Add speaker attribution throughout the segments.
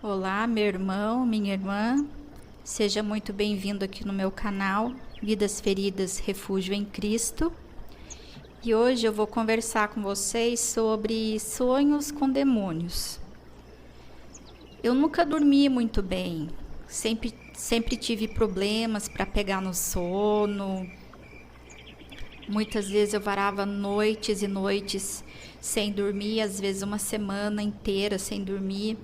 Speaker 1: Olá, meu irmão, minha irmã, seja muito bem-vindo aqui no meu canal Vidas Feridas, Refúgio em Cristo. E hoje eu vou conversar com vocês sobre sonhos com demônios. Eu nunca dormi muito bem, sempre tive problemas para pegar no sono. Muitas vezes eu varava noites e noites sem dormir, às vezes uma semana inteira sem dormir.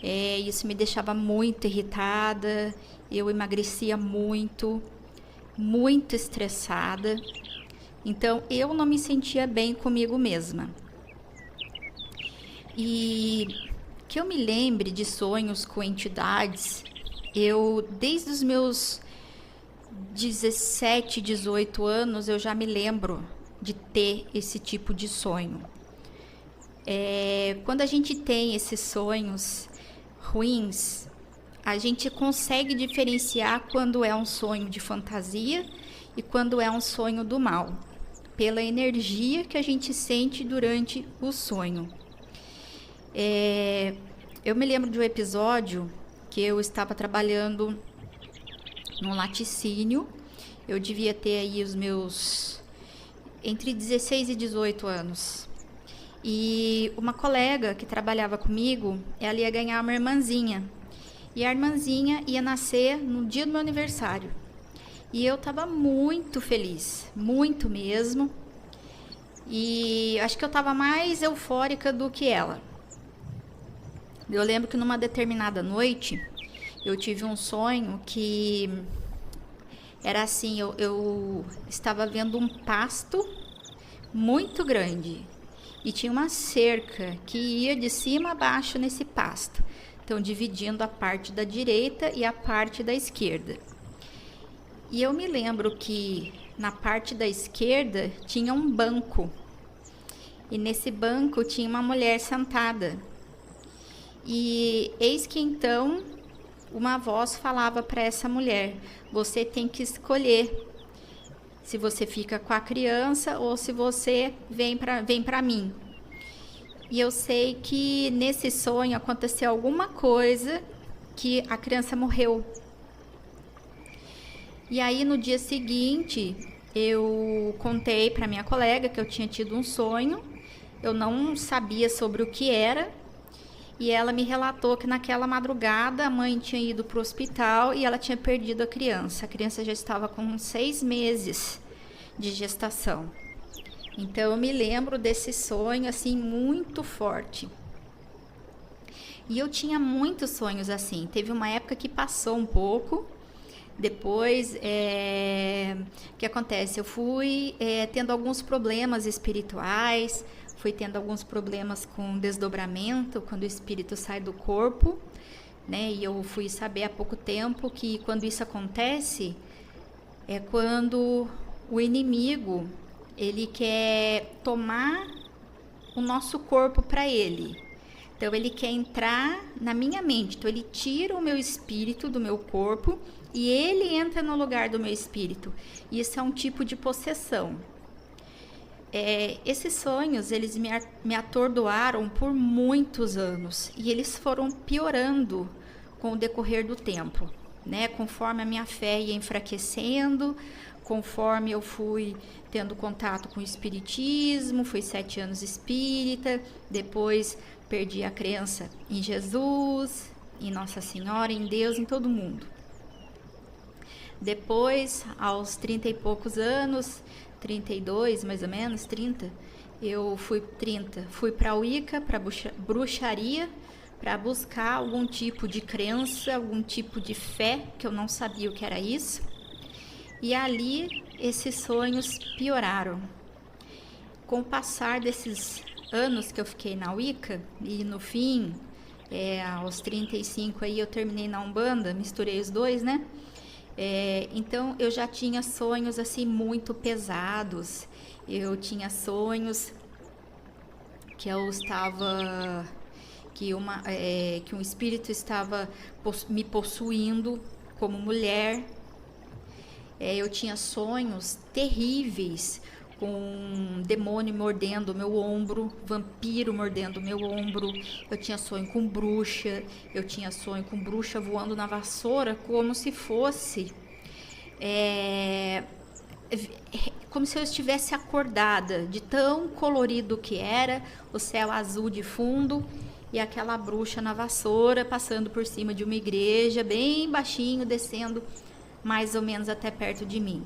Speaker 1: Isso me deixava muito irritada, eu emagrecia muito, muito estressada. Então eu não me sentia bem comigo mesma. E que eu me lembre de sonhos com entidades, eu desde os meus 17, 18 anos eu já me lembro de ter esse tipo de sonho. Quando a gente tem esses sonhos ruins, a gente consegue diferenciar quando é um sonho de fantasia e quando é um sonho do mal, pela energia que a gente sente durante o sonho. Eu me lembro de um episódio que eu estava trabalhando num laticínio. Eu devia ter aí os meus entre 16 e 18 anos. E uma colega que trabalhava comigo, ela ia ganhar uma irmãzinha. E a irmãzinha ia nascer no dia do meu aniversário. E eu estava muito feliz, muito mesmo. E acho que eu estava mais eufórica do que ela. Eu lembro que numa determinada noite, eu tive um sonho que era assim, eu estava vendo um pasto muito grande. E tinha uma cerca que ia de cima a baixo nesse pasto. Então, dividindo a parte da direita e a parte da esquerda. E eu me lembro que na parte da esquerda tinha um banco. E nesse banco tinha uma mulher sentada. E eis que então uma voz falava para essa mulher: você tem que escolher se você fica com a criança ou se você vem para mim. E eu sei que nesse sonho aconteceu alguma coisa que a criança morreu. E aí no dia seguinte eu contei para minha colega que eu tinha tido um sonho. Eu não sabia sobre o que era. E ela me relatou que naquela madrugada a mãe tinha ido para o hospital e ela tinha perdido a criança. A criança já estava com 6 meses de gestação. Então eu me lembro desse sonho assim muito forte. E eu tinha muitos sonhos assim. Teve uma época que passou um pouco. Depois, o que acontece? Eu fui tendo alguns problemas espirituais. Fui tendo alguns problemas com desdobramento, quando o espírito sai do corpo, né? E eu fui saber há pouco tempo que quando isso acontece, é quando o inimigo, ele quer tomar o nosso corpo para ele. Então, ele quer entrar na minha mente. Então, ele tira o meu espírito do meu corpo e ele entra no lugar do meu espírito. Isso é um tipo de possessão. Esses sonhos, eles me atordoaram por muitos anos e eles foram piorando com o decorrer do tempo, né? Conforme a minha fé ia enfraquecendo, conforme eu fui tendo contato com o espiritismo, fui 7 anos espírita, depois perdi a crença em Jesus, em Nossa Senhora, em Deus, em todo mundo. Depois, aos 30 e poucos anos, 32 mais ou menos, 30, eu fui para a Wicca, para bruxaria, para buscar algum tipo de crença, algum tipo de fé, que eu não sabia o que era isso. E ali esses sonhos pioraram. Com o passar desses anos que eu fiquei na Wicca, e no fim, aos 35 aí eu terminei na Umbanda, misturei os dois, né? Então eu já tinha sonhos assim muito pesados. Eu tinha sonhos que eu estava que um espírito estava me possuindo como mulher. Eu tinha sonhos terríveis com demônio mordendo o meu ombro, vampiro mordendo o meu ombro. Eu tinha sonho com bruxa, eu tinha sonho com bruxa voando na vassoura, como se fosse como se eu estivesse acordada, de tão colorido que era, o céu azul de fundo e aquela bruxa na vassoura passando por cima de uma igreja, bem baixinho, descendo mais ou menos até perto de mim.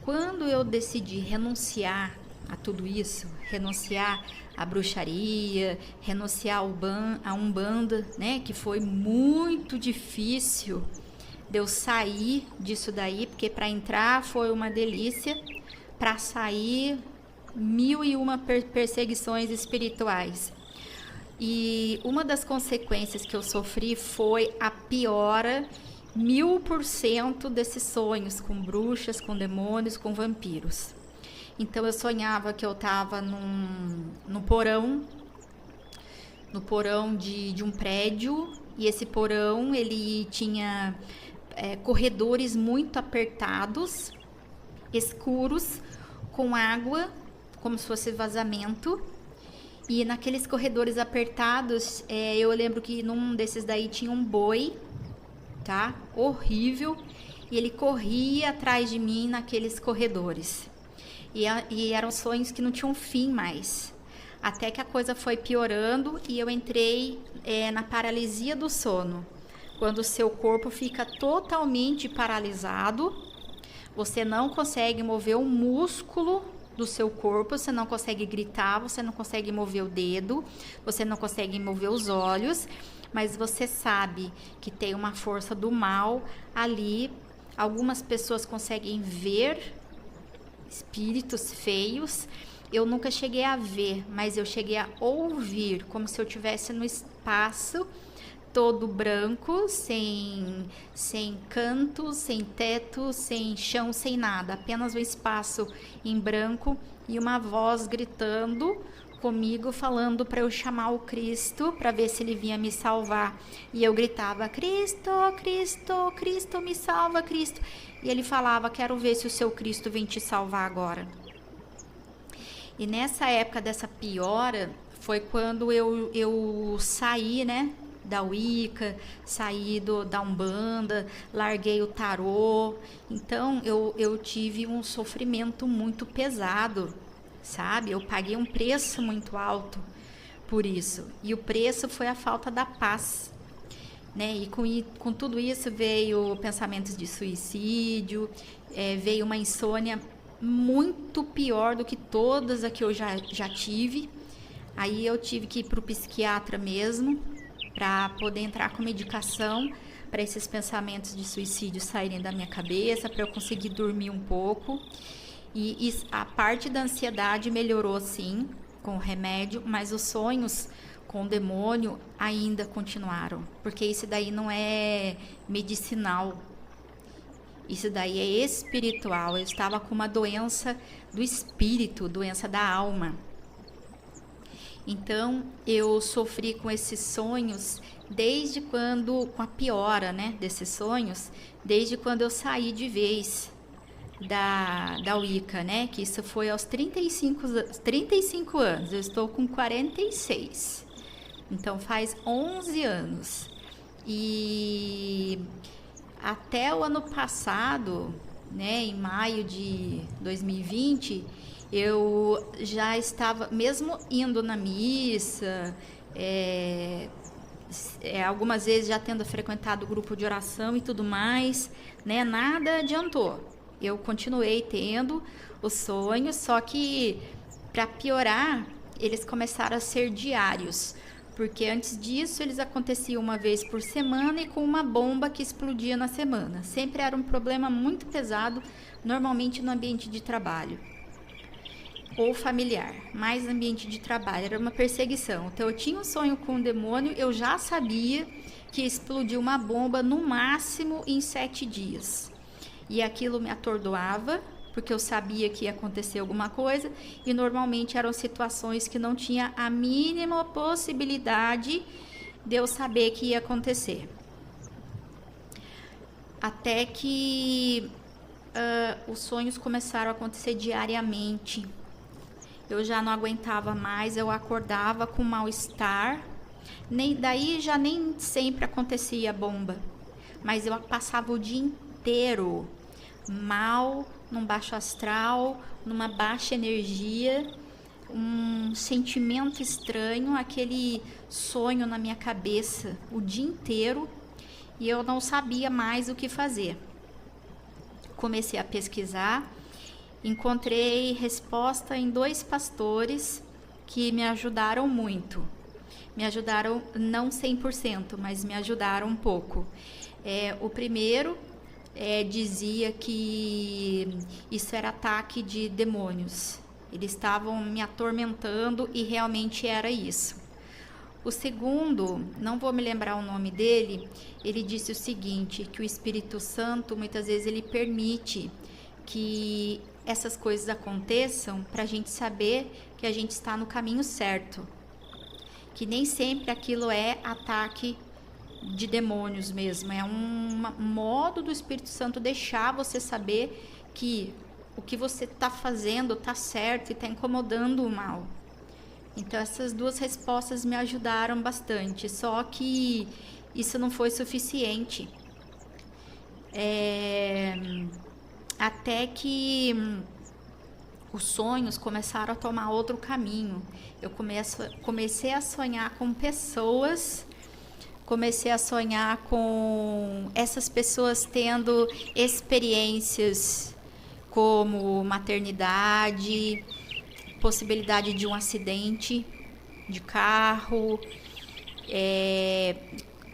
Speaker 1: Quando eu decidi renunciar a tudo isso, renunciar à bruxaria, renunciar à Umbanda, né, que foi muito difícil de eu sair disso daí, porque para entrar foi uma delícia, para sair 1001 perseguições espirituais. E uma das consequências que eu sofri foi a piora 1000% desses sonhos com bruxas, com demônios, com vampiros. Então eu sonhava que eu estava no porão de um prédio, e esse porão ele tinha corredores muito apertados, escuros, com água, como se fosse vazamento. E naqueles corredores apertados, eu lembro que num desses daí tinha um boi, tá? Horrível. E ele corria atrás de mim naqueles corredores. E eram sonhos que não tinham fim mais. Até que a coisa foi piorando e eu entrei na paralisia do sono. Quando o seu corpo fica totalmente paralisado, você não consegue mover um músculo do seu corpo, você não consegue gritar, você não consegue mover o dedo, você não consegue mover os olhos, mas você sabe que tem uma força do mal ali. Algumas pessoas conseguem ver espíritos feios. Eu nunca cheguei a ver, mas eu cheguei a ouvir, como se eu estivesse no espaço, todo branco, sem canto, sem teto, sem chão, sem nada, apenas um espaço em branco e uma voz gritando comigo, falando para eu chamar o Cristo para ver se ele vinha me salvar. E eu gritava: Cristo, Cristo, Cristo, me salva, Cristo. E ele falava: quero ver se o seu Cristo vem te salvar agora. E nessa época dessa piora foi quando eu saí, né, da Wicca, saí da Umbanda, larguei o tarô. Então eu tive um sofrimento muito pesado, sabe? Eu paguei um preço muito alto por isso. E o preço foi a falta da paz, né? E com tudo isso veio pensamentos de suicídio, veio uma insônia muito pior do que todas as que eu já tive. Aí eu tive que ir para o psiquiatra mesmo, para poder entrar com medicação, para esses pensamentos de suicídio saírem da minha cabeça, para eu conseguir dormir um pouco. E a parte da ansiedade melhorou sim, com o remédio, mas os sonhos com o demônio ainda continuaram, porque isso daí não é medicinal, isso daí é espiritual. Eu estava com uma doença do espírito, doença da alma. Então, eu sofri com esses sonhos desde quando, com a piora, né, desses sonhos, desde quando eu saí de vez da Wicca, né, que isso foi aos 35 anos, eu estou com 46, então faz 11 anos. E até o ano passado, né, em maio de 2020, eu já estava, mesmo indo na missa, algumas vezes já tendo frequentado o grupo de oração e tudo mais, né, nada adiantou. Eu continuei tendo os sonhos, só que para piorar, eles começaram a ser diários, porque antes disso eles aconteciam uma vez por semana e com uma bomba que explodia na semana. Sempre era um problema muito pesado, normalmente no ambiente de trabalho ou familiar, mais ambiente de trabalho, era uma perseguição. Então eu tinha um sonho com um demônio, eu já sabia que explodiu uma bomba no máximo em 7 dias. E aquilo me atordoava, porque eu sabia que ia acontecer alguma coisa, e normalmente eram situações que não tinha a mínima possibilidade de eu saber que ia acontecer. Até que os sonhos começaram a acontecer diariamente. Eu já não aguentava mais, eu acordava com mal-estar. Daí já nem sempre acontecia bomba, mas eu passava o dia inteiro mal, num baixo astral, numa baixa energia, um sentimento estranho, aquele sonho na minha cabeça o dia inteiro, e eu não sabia mais o que fazer. Comecei a pesquisar, encontrei resposta em 2 pastores que me ajudaram muito. Me ajudaram não 100%, mas me ajudaram um pouco. O primeiro dizia que isso era ataque de demônios. Eles estavam me atormentando e realmente era isso. O segundo, não vou me lembrar o nome dele, ele disse o seguinte, que o Espírito Santo, muitas vezes, ele permite que essas coisas aconteçam para a gente saber que a gente está no caminho certo. Que nem sempre aquilo é ataque de demônios mesmo, é um modo do Espírito Santo deixar você saber que o que você está fazendo está certo e está incomodando o mal. Então essas 2 respostas me ajudaram bastante, só que isso não foi suficiente. Até que os sonhos começaram a tomar outro caminho. Eu comecei a sonhar com pessoas, comecei a sonhar com essas pessoas tendo experiências como maternidade, possibilidade de um acidente de carro.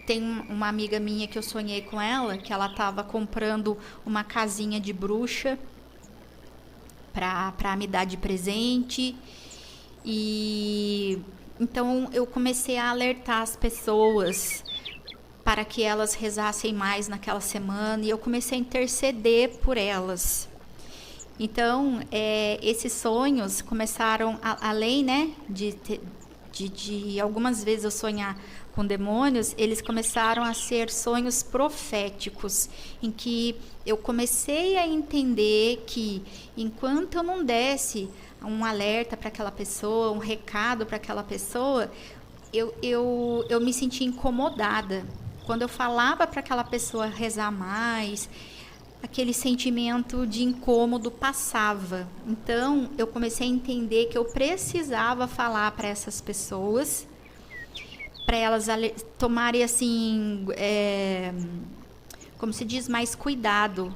Speaker 1: Tem uma amiga minha que eu sonhei com ela, que ela estava comprando uma casinha de bruxa para me dar de presente. E então eu comecei a alertar as pessoas para que elas rezassem mais naquela semana, e eu comecei a interceder por elas. Então, esses sonhos começaram, além, né, de algumas vezes eu sonhar com demônios, eles começaram a ser sonhos proféticos, em que eu comecei a entender que enquanto eu não desse um alerta para aquela pessoa, um recado para aquela pessoa, eu me sentia incomodada. Quando eu falava para aquela pessoa rezar mais, aquele sentimento de incômodo passava. Então, eu comecei a entender que eu precisava falar para essas pessoas, para elas tomarem, assim, como se diz, mais cuidado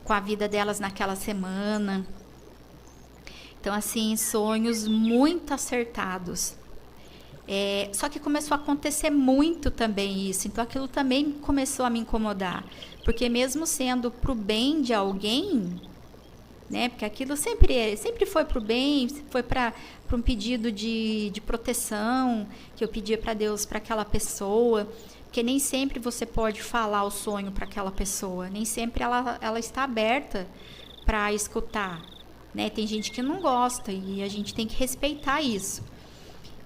Speaker 1: com a vida delas naquela semana. Então, assim, sonhos muito acertados. Só que começou a acontecer muito também isso, então aquilo também começou a me incomodar, porque mesmo sendo pro bem de alguém, né, porque aquilo sempre foi pro bem, foi para um pedido de proteção que eu pedia para Deus para aquela pessoa, porque nem sempre você pode falar o sonho para aquela pessoa, nem sempre ela está aberta para escutar, né? Tem gente que não gosta e a gente tem que respeitar isso.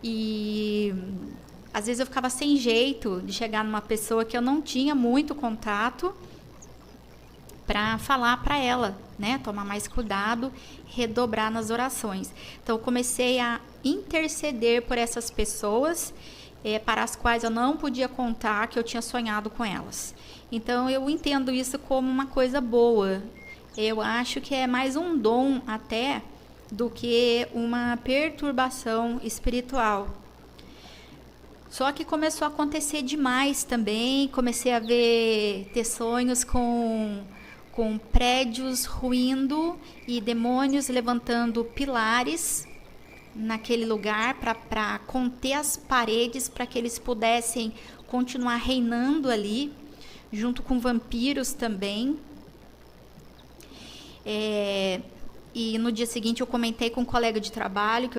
Speaker 1: E às vezes eu ficava sem jeito de chegar numa pessoa que eu não tinha muito contato para falar para ela, né? Tomar mais cuidado, redobrar nas orações. Então eu comecei a interceder por essas pessoas para as quais eu não podia contar que eu tinha sonhado com elas. Então eu entendo isso como uma coisa boa. Eu acho que é mais um dom até do que uma perturbação espiritual. Só que começou a acontecer demais também, comecei a ter sonhos com prédios ruindo e demônios levantando pilares naquele lugar para conter as paredes, para que eles pudessem continuar reinando ali, junto com vampiros também. E no dia seguinte eu comentei com um colega de trabalho que